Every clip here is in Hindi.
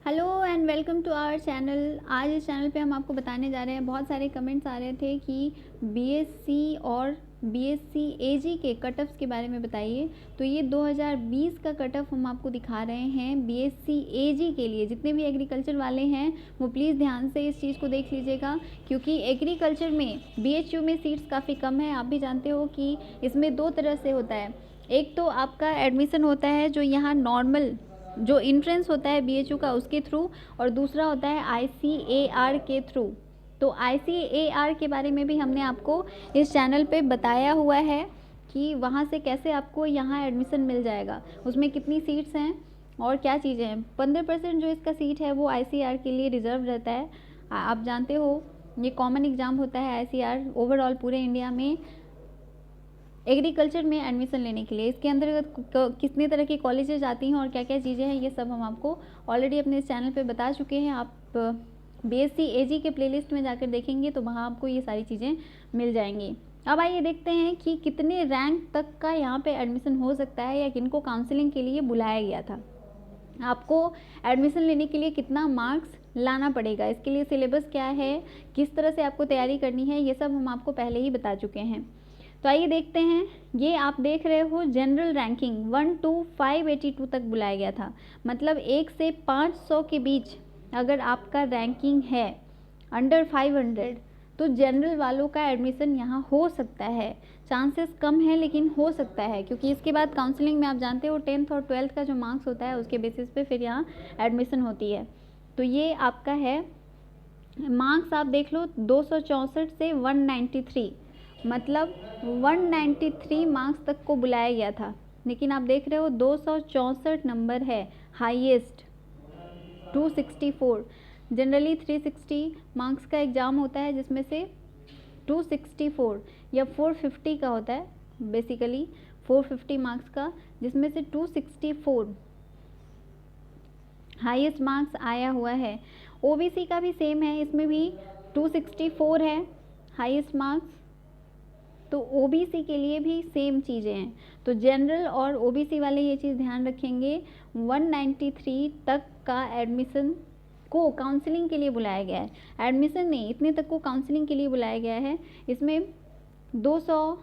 Hello and welcome to our channel. आज इस चैनल पे हम आपको बताने जा रहे हैं, बहुत सारे कमेंट्स आ रहे थे कि बीएससी और बीएससी एजी के कट ऑफ्स के बारे में बताइए। तो ये 2020 का कट ऑफ हम आपको दिखा रहे हैं बीएससी एजी के लिए। जितने भी एग्रीकल्चर वाले हैं वो प्लीज़ ध्यान से इस चीज़ को देख लीजिएगा, क्योंकि एग्रीकल्चर में बीएचयू में सीट्स काफ़ी कम है। आप भी जानते हो कि इसमें दो तरह से होता है। एक तो आपका एडमिशन होता है जो यहाँ नॉर्मल जो इंट्रेंस होता है बीएचयू का उसके थ्रू, और दूसरा होता है आईसीएआर के थ्रू। तो आईसीएआर के बारे में भी हमने आपको इस चैनल पे बताया हुआ है कि वहाँ से कैसे आपको यहाँ एडमिशन मिल जाएगा, उसमें कितनी सीट्स हैं और क्या चीज़ें हैं। 15% जो इसका सीट है वो आईसीएआर के लिए रिजर्व रहता है। आप जानते हो ये कॉमन एग्ज़ाम होता है आईसीएआर ओवरऑल पूरे इंडिया में एग्रीकल्चर में एडमिशन लेने के लिए। इसके अंतर्गत कितने तरह की कॉलेजेस आती हैं और क्या क्या चीज़ें हैं, ये सब हम आपको ऑलरेडी अपने इस चैनल पे बता चुके हैं। आप बीएससी एजी के प्लेलिस्ट में जाकर देखेंगे तो वहाँ आपको ये सारी चीज़ें मिल जाएंगी। अब आइए देखते हैं कि कितने रैंक तक का यहाँ पे एडमिशन हो सकता है या किनको काउंसलिंग के लिए बुलाया गया था। आपको एडमिशन लेने के लिए कितना मार्क्स लाना पड़ेगा, इसके लिए सिलेबस क्या है, किस तरह से आपको तैयारी करनी है, ये सब हम आपको पहले ही बता चुके हैं। तो आइए देखते हैं। ये आप देख रहे हो जनरल रैंकिंग 1 to 582 तक बुलाया गया था। मतलब 1 से 500 के बीच अगर आपका रैंकिंग है अंडर 500 तो जनरल वालों का एडमिशन यहाँ हो सकता है। चांसेस कम है लेकिन हो सकता है, क्योंकि इसके बाद काउंसलिंग में आप जानते हो 10th और 12th का जो मार्क्स होता है उसके बेसिस पे फिर यहाँ एडमिशन होती है। तो ये आपका है मार्क्स, आप देख लो 264 से 193, मतलब 193 मार्क्स तक को बुलाया गया था। लेकिन आप देख रहे हो 264 नंबर है हाईएस्ट। 264 जनरली 360 मार्क्स का एग्ज़ाम होता है, जिसमें से 264 या 450 का होता है, बेसिकली 450 मार्क्स का, जिसमें से 264 हाईएस्ट मार्क्स आया हुआ है। ओबीसी का भी सेम है, इसमें भी 264 है हाईएस्ट मार्क्स। तो ओबीसी के लिए भी सेम चीज़ें हैं। तो जनरल और ओबीसी वाले ये चीज़ ध्यान रखेंगे, 193 तक का एडमिशन को काउंसलिंग के लिए बुलाया गया है। एडमिशन नहीं, इतने तक को काउंसलिंग के लिए बुलाया गया है। इसमें 200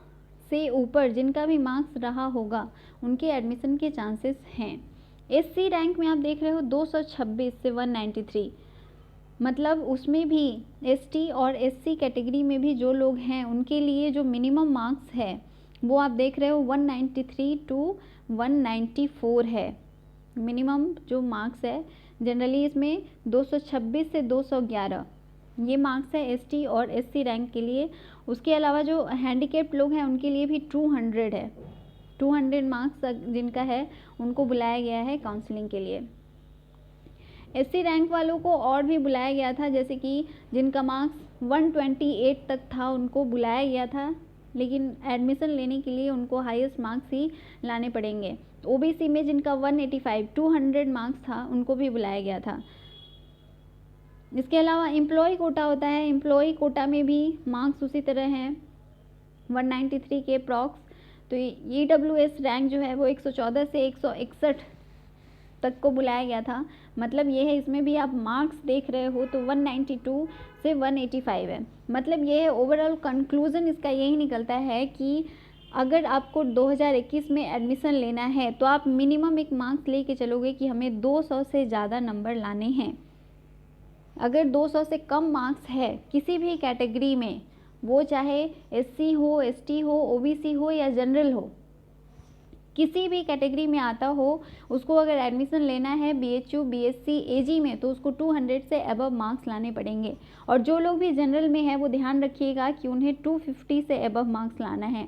से ऊपर जिनका भी मार्क्स रहा होगा उनके एडमिशन के चांसेस हैं। एससी रैंक में आप देख रहे हो 226 से 193, मतलब उसमें भी एसटी और एससी कैटेगरी में भी जो लोग हैं उनके लिए जो मिनिमम मार्क्स है वो आप देख रहे हो 193 to 194 है मिनिमम जो मार्क्स है। जनरली इसमें 226 से 211 ये मार्क्स है एसटी और एससी रैंक के लिए। उसके अलावा जो हैंडीकैप्ड लोग हैं उनके लिए भी 200 है। 200 मार्क्स जिनका है उनको बुलाया गया है काउंसलिंग के लिए। एससी रैंक वालों को और भी बुलाया गया था, जैसे कि जिनका मार्क्स 128 तक था उनको बुलाया गया था, लेकिन एडमिशन लेने के लिए उनको हाईएस्ट मार्क्स ही लाने पड़ेंगे। ओबीसी में जिनका 185 200 मार्क्स था उनको भी बुलाया गया था। इसके अलावा एम्प्लॉय कोटा होता है, एम्प्लॉय कोटा में भी मार्क्स उसी तरह हैं 193 के अप्रॉक्स। तो ईडब्ल्यूएस रैंक जो है वो 114 से 161 तक को बुलाया गया था। मतलब ये है, इसमें भी आप मार्क्स देख रहे हो तो 192 से 185 है। मतलब ये है ओवरऑल कंक्लूज़न इसका यही निकलता है कि अगर आपको 2021 में एडमिशन लेना है तो आप मिनिमम एक मार्क्स लेके चलोगे कि हमें 200 से ज़्यादा नंबर लाने हैं। अगर 200 से कम मार्क्स है किसी भी कैटेगरी में, वो चाहे एससी हो, एसटी हो, ओबीसी हो या जनरल हो, किसी भी कैटेगरी में आता हो, उसको अगर एडमिशन लेना है बीएचयू बीएससी एजी में तो उसको 200 से अबव मार्क्स लाने पड़ेंगे। और जो लोग भी जनरल में है वो ध्यान रखिएगा कि उन्हें 250 से अबव मार्क्स लाना है।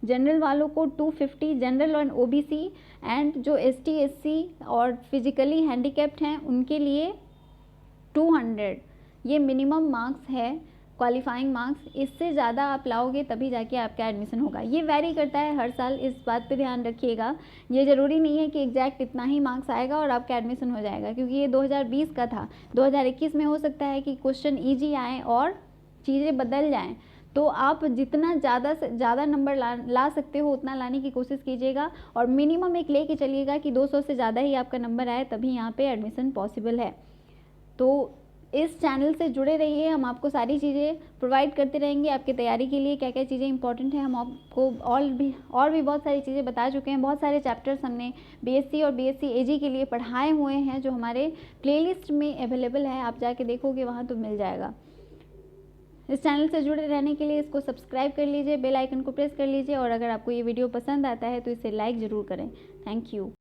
जनरल वालों को 250, जनरल और ओबीसी एंड जो एसटी एससी और फिजिकली हैंडीकैप्ड हैं उनके लिए 200 ये मिनिमम मार्क्स है, क्वालिफाइंग मार्क्स। इससे ज़्यादा आप लाओगे तभी जाके आपका एडमिशन होगा। ये वैरी करता है हर साल, इस बात पे ध्यान रखिएगा। ये ज़रूरी नहीं है कि एग्जैक्ट इतना ही मार्क्स आएगा और आपका एडमिशन हो जाएगा, क्योंकि ये 2020 का था। 2021 में हो सकता है कि क्वेश्चन ईजी आए और चीज़ें बदल जाएँ। तो आप जितना ज़्यादा से ज़्यादा नंबर ला सकते हो उतना लाने की कोशिश कीजिएगा, और मिनिमम एक लेके चलिएगा कि 200 से ज़्यादा ही आपका नंबर आए, तभी यहाँ पे एडमिशन पॉसिबल है। तो इस चैनल से जुड़े रहिए, हम आपको सारी चीज़ें प्रोवाइड करते रहेंगे। आपकी तैयारी के लिए क्या क्या चीज़ें इंपॉर्टेंट हैं हम आपको और भी बहुत सारी चीज़ें बता चुके हैं। बहुत सारे चैप्टर्स हमने बीएससी और बीएससी एजी के लिए पढ़ाए हुए हैं, जो हमारे प्लेलिस्ट में अवेलेबल है। आप जाके देखोगे वहाँ तो मिल जाएगा। इस चैनल से जुड़े रहने के लिए इसको सब्सक्राइब कर लीजिए, बेल आइकन को प्रेस कर लीजिए, और अगर आपको ये वीडियो पसंद आता है तो इसे लाइक ज़रूर करें। Thank you.